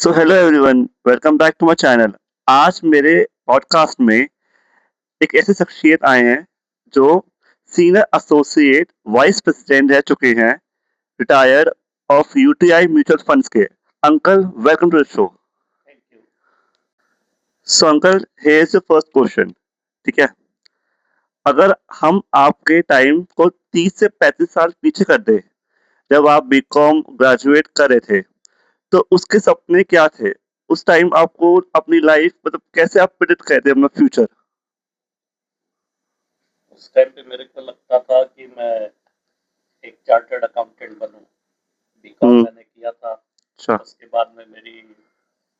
So hello everyone, welcome back to my channel. आज मेरे podcast में एक ऐसे शख्सियत आए हैं जो सीनियर एसोसिएट वाइस प्रेसिडेंट रह चुके हैं, retired of UTI mutual funds के। Uncle, welcome to the show. Thank you. So uncle, here is the first question. ठीक है, अगर हम आपके टाइम को 30 से 35 साल पीछे कर दें, जब आप बीकॉम ग्रेजुएट कर रहे थे, तो उसके सपने क्या थे? उस टाइम आपको अपनी लाइफ मतलब कैसे आप प्रेडिक्ट करते अपना फ्यूचर? उस टाइम पे मेरे को लगता था कि मैं एक चार्टर्ड अकाउंटेंट बनूं। बीकॉम हम्म। मैंने किया था। अच्छा। उसके बाद में मेरी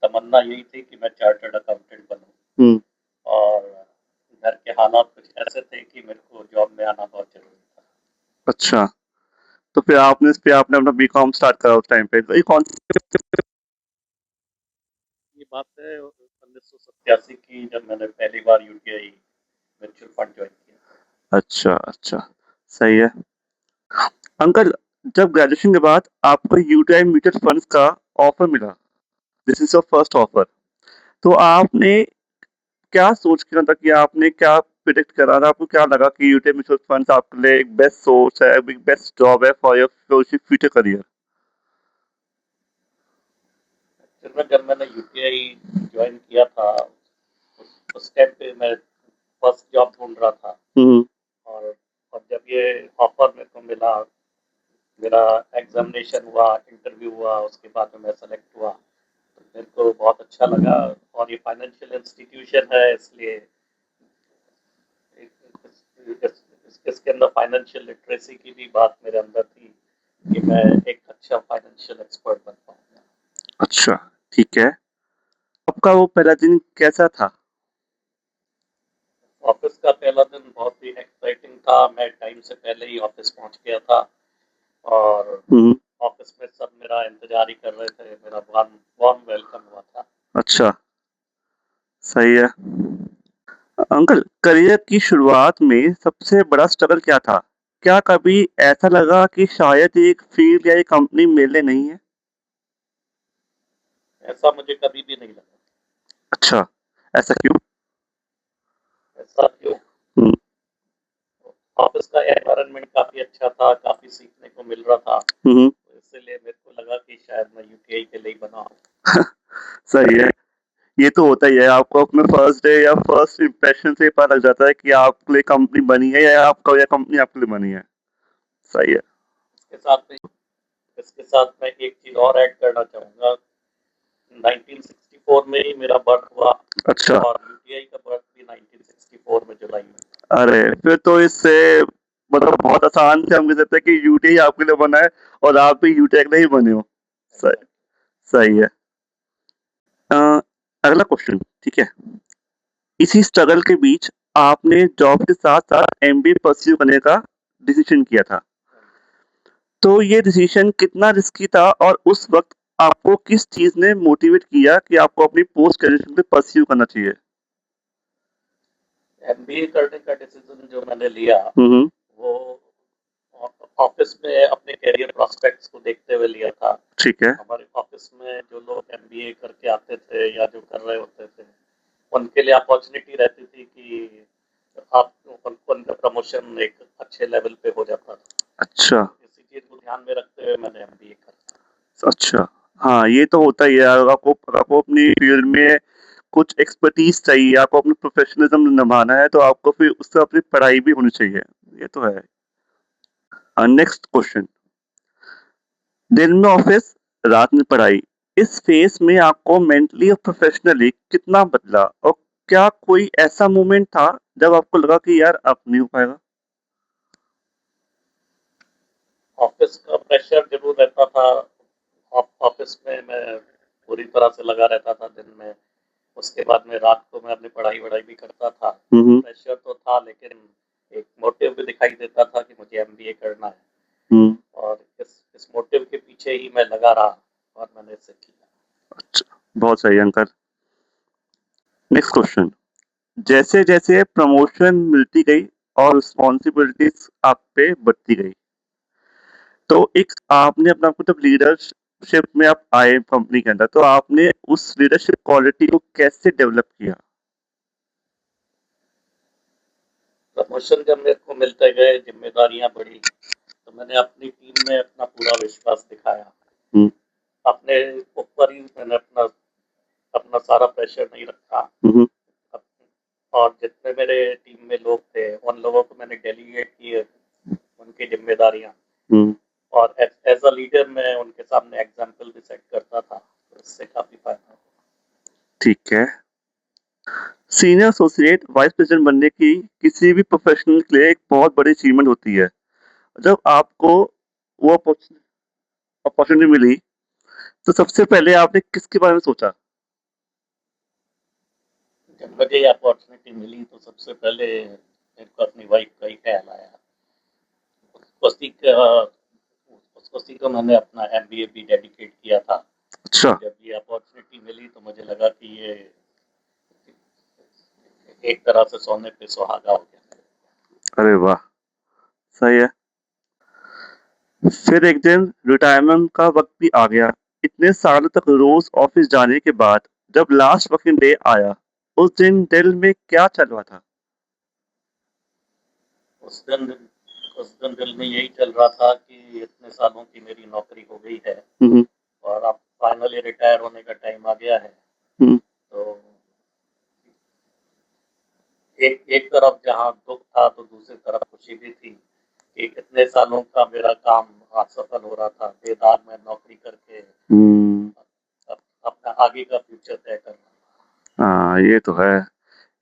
तमन्ना यही थी कि मैं चार्टर्ड अकाउंटेंट बनूं। हम्म। और घर के हालात कुछ ऐसे थे कि मेरे को जॉब में आना बहुत जरूरी था। अच्छा, तो फिर आपने अपना बीकॉम स्टार्ट करा उस टाइम पे, तो ये कौन? ये बात है 1987 की, जब मैंने पहली बार यूटीआई म्यूचुअल फंड ज्वाइन किया। अच्छा अच्छा, सही है। अंकल, जब ग्रेजुएशन के बाद आपको यूटीआई म्यूचुअल फंड्स का ऑफर मिला, this is your first offer, तो आपने क्या सोच के मतलब कि आपने क्या प्रिडिक्ट करा था? आपको क्या लगा कि यूटीआई म्यूचुअल फंड्स आपके लिए एक बेस्ट सोर्स है, एक बेस्ट जॉब है फॉर योर फ्यूचर करियर? फिर मैं जब मैंने यूटीआई ज्वाइन किया था, उस टाइम पे मैं फर्स्ट जॉब ढूंढ रहा था। हम्म। और और जब ये ऑफर मेरे को मिला, मेरा एग्जामिनेशन हुआ, इंटरव्यू हुआ, उसके बाद में मैं सेलेक्ट हुआ, तो मेरे को बहुत अच्छा लगा। और ये फाइनेंशियल इंस्टीट्यूशन है, इसलिए इसके अंदर फाइनेंशियल लिटरेसी की भी बात मेरे अंदर थी कि मैं एक अच्छा फाइनेंशियल एक्सपर्ट बन पाऊंगा। अच्छा, ठीक है। आपका वो पहला दिन कैसा था? ऑफिस का पहला दिन बहुत ही एक्साइटिंग था। मैं टाइम से पहले ही ऑफिस पहुंच गया था। और हम्म। ऑफिस में सब मेरा इंतजार ही कर रहे थे। मेरा वार्म वार्म वेलकम हुआ था। अच्छा, सही है। अंकल, करियर की शुरुआत में सबसे बड़ा स्ट्रगल क्या था? क्या कभी ऐसा लगा कि शायद एक फील्ड या एक कंपनी मेरे लिए नहीं है? ऐसा मुझे कभी भी नहीं लगा। अच्छा, ऐसा क्यों? ऐसा क्यों? हम्म। ऑफिस का एनवायरनमेंट काफ़ी अच्छा था, काफ़ी सीखने को मिल रहा था। हम्म। तो इसलिए मेरे को लगा कि शायद मैं यूटीआई के लिए ही बना हूँ। सही है। ये तो होता ही है, आपको अपने फर्स्ट डे या फर्स्ट इंप्रेशन से ही पता लग जाता है कि आपके लिए कंपनी बनी है या आपका या कंपनी आपके लिए बनी है। सही है। इसके साथ में इसके साथ मैं एक चीज़ और ऐड करना चाहूँगा। 1964 में ही मेरा बर्थ हुआ। अच्छा। और यूटीआई का बर्थ भी 1964 में जुलाई में। अरे, फिर तो इससे मतलब बहुत आसान से हम कह सकते हैं कि यूटीआई आपके लिए बना है और आप भी यूटीआई के लिए ही बने हो। सही। सही है। अ, अगला क्वेश्चन, ठीक है। इसी स्ट्रगल के बीच आपने जॉब के साथ साथ एमबीए परस्यू करने का डिसीजन किया था, तो ये डिसीजन कितना रिस्की था और उस वक्त आपको किस चीज ने मोटिवेट किया कि आपको अपनी पोस्ट ग्रेजुएशन पे परस्यू करना चाहिए? एमबीए करने का डिसीजन जो मैंने लिया, हम्म। वो ऑफिस में अपने करियर प्रोस्पेक्ट्स को देखते हुए लिया था। ठीक है। हमारे ऑफिस में जो लोग एमबीए करके आते थे या जो कर रहे होते थे, उनके लिए अपॉर्चुनिटी रहती थी कि आप उनका प्रमोशन एक अच्छे लेवल पे हो जाता था। अच्छा। तो इसी चीज को ध्यान में रखते हुए मैंने एमबीए करा। अच्छा, हाँ, ये तो होता ही है। अगर आपको अपनी फील्ड में कुछ एक्सपर्टीज चाहिए, आपको अपना प्रोफेशनलिज्म निभाना है, तो आपको फिर उससे अपनी पढ़ाई भी होनी चाहिए। ये तो है। नेक्स्ट क्वेश्चन, दिन में ऑफिस, रात में पढ़ाई, इस फेज में आपको मेंटली और प्रोफेशनली कितना बदला? और क्या कोई ऐसा मोमेंट था जब आपको लगा कि यार अब नहीं हो पाएगा? ऑफिस का प्रेशर जरूर रहता था। ऑफिस में मैं पूरी तरह से लगा रहता था दिन में। उसके बाद में रात को मैं अपनी पढ़ाई वढ़ाई भी करता था। हम्म। प्रेशर तो था, लेकिन एक मोटिव भी दिखाई देता था कि मुझे एमबीए करना है। हम्म। और इस मोटिव के पीछे ही मैं लगा रहा और मैंने इसे किया। अच्छा, बहुत सही अंकल। नेक्स्ट क्वेश्चन, जैसे जैसे प्रमोशन मिलती गई और रिस्पॉन्सिबिलिटीज आप पे बढ़ती गई, तो एक आपने अपना आपको जब लीडर लीडरशिप में आप आए कंपनी के अंदर, तो आपने उस लीडरशिप क्वालिटी को कैसे डेवलप किया? प्रमोशन जब मेरे को मिलते गए, जिम्मेदारियां बढ़ी, तो मैंने अपनी टीम में अपना पूरा विश्वास दिखाया। हम्म, अपने ऊपर ही मैंने अपना अपना सारा प्रेशर नहीं रखा। हम्म, और जितने मेरे टीम में लोग थे, उन लोगों को मैंने डेलीगेट किए उनकी जिम्मेदारियां। हम्म, और एज अ लीडर मैं उनके सामने एग्जाम्पल भी सेट करता था, तो इससे काफी फायदा हुआ। ठीक है। सीनियर एसोसिएट वाइस प्रेसिडेंट बनने की किसी भी प्रोफेशनल के लिए एक बहुत बड़ी अचीवमेंट होती है। जब आपको वो अपॉर्चुनिटी मिली, तो सबसे पहले आपने किसके बारे में सोचा? जब मुझे ये अपॉर्चुनिटी मिली तो सबसे पहले मेरे को अपनी वाइफ का ही ख्याल आया। उसको सीख उसको सीखो मैंने अपना एमबीए भी डेडिकेट किया था। अच्छा। जब ये अपॉर्चुनिटी मिली तो मुझे लगा कि ये एक तरह से सोने पे सुहागा हो गया। अरे वाह, सही है। फिर एक दिन रिटायरमेंट का वक्त भी आ गया। इतने सालों तक रोज ऑफिस जाने के बाद जब लास्ट वर्किंग डे आया, उस दिन दिल में क्या चल रहा था? उस दिन उस दिन दिल में यही चल रहा था कि इतने सालों की मेरी नौकरी हो गई है हम्म, और अब फाइनली रिटायर होने का टाइम आ गया है। हम्म, तो एक एक तरफ जहाँ दुख था तो दूसरी तरफ खुशी भी थी कि इतने सालों का मेरा काम आज सफल हो रहा था, बेदाग में नौकरी करके हम्म, अपना आगे का फ्यूचर तय करना। हाँ, ये तो है।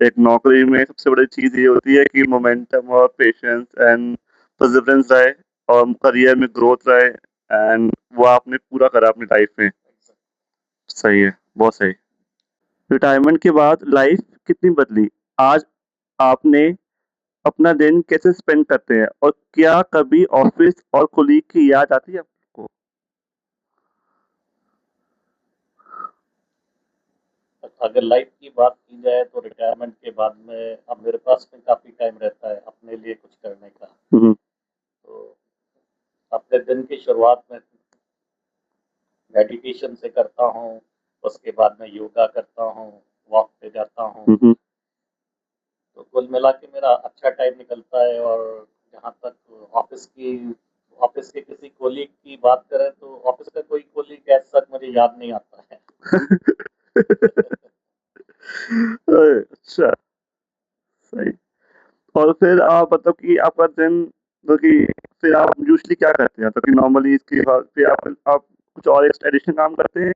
एक नौकरी में सबसे बड़ी चीज ये होती है कि मोमेंटम और पेशेंस एंड परसिवरेंस रहे, और करियर में ग्रोथ रहे, एंड वो आपने पूरा करा अपनी लाइफ में। सही है, बहुत सही। रिटायरमेंट के बाद लाइफ कितनी बदली? आज आपने अपना दिन कैसे स्पेंड करते हैं, और क्या कभी ऑफिस और कोलीग की याद आती है आपको? अगर लाइफ की बात की जाए तो रिटायरमेंट के बाद में अब मेरे पास में काफ़ी टाइम रहता है अपने लिए कुछ करने का। हम्म, तो अपने दिन की शुरुआत में मेडिटेशन से करता हूँ, उसके बाद में योगा करता हूँ, वॉक पे जाता हूँ। हम्म, तो कुल मिला के मेरा अच्छा टाइम निकलता है। और जहाँ तक ऑफिस के किसी कोलीग की बात करें तो ऑफिस का कोई कोलीग ऐसा मुझे याद नहीं आता है। अच्छा, सही। और फिर आप मतलब कि आपका दिन, मतलब कि फिर आप यूजली क्या करते हैं, मतलब कि नॉर्मली इसके बाद फिर आप कुछ और एडिशनल काम करते हैं?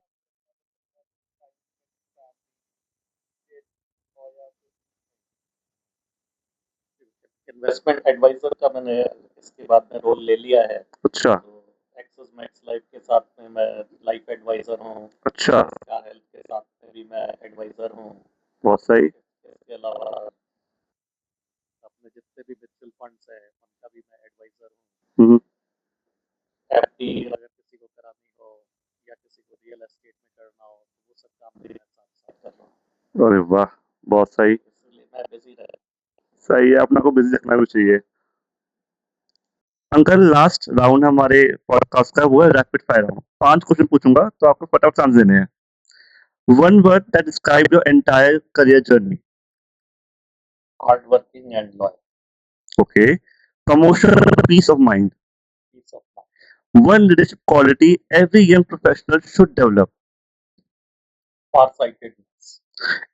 इन्वेस्टमेंट एडवाइजर का मैंने इसके बाद में रोल ले लिया है। अच्छा। तो एक्सिस मैक्स लाइफ के साथ में मैं लाइफ एडवाइजर हूँ। अच्छा। स्टार हेल्थ के साथ में भी मैं एडवाइजर हूँ। बहुत सही। इसके अलावा अपने जितने भी म्यूचुअल फंड्स हैं उनका भी मैं एडवाइजर हूँ। हम्म, एफडी अगर किसी को करानी हो या किसी को रियल एस्टेट में करना हो तो वो सब काम भी मैं साथ साथ कर रहा हूँ। अरे वाह, बहुत सही। इसलिए मैं बिजी रह। सही है, अपना को बिजी रखना भी चाहिए। अंकल, लास्ट राउंड हमारे पॉडकास्ट का वो है रैपिड फायर राउंड। 5 क्वेश्चन पूछूंगा, तो आपको फटाफट आंसर देने हैं। One word that describe your entire career journey. Hard working and loyal. Okay. Promotion, peace of mind. Peace of mind. One leadership quality every young professional should develop. Far sightedness.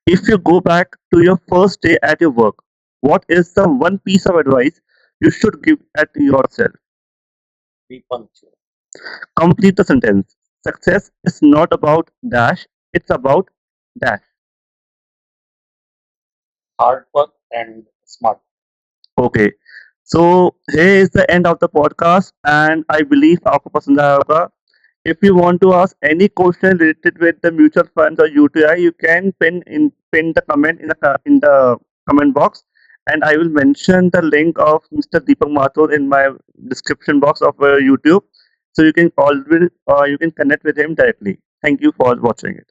If you go back to your first day at your work, what is the one piece of advice you should give at yourself? B punctual. Complete the sentence. Success is not about dash, it's about dash. Hard work and smart. Okay. So here is the end of the podcast, and I believe आपको पसंद आया होगा. If you want to ask any question related with the mutual funds or UTI, you can pin the comment in the comment box, and I will mention the link of Mr. Deepak Mathur in my description box of YouTube, so you can always you can connect with him directly. Thank you for watching it.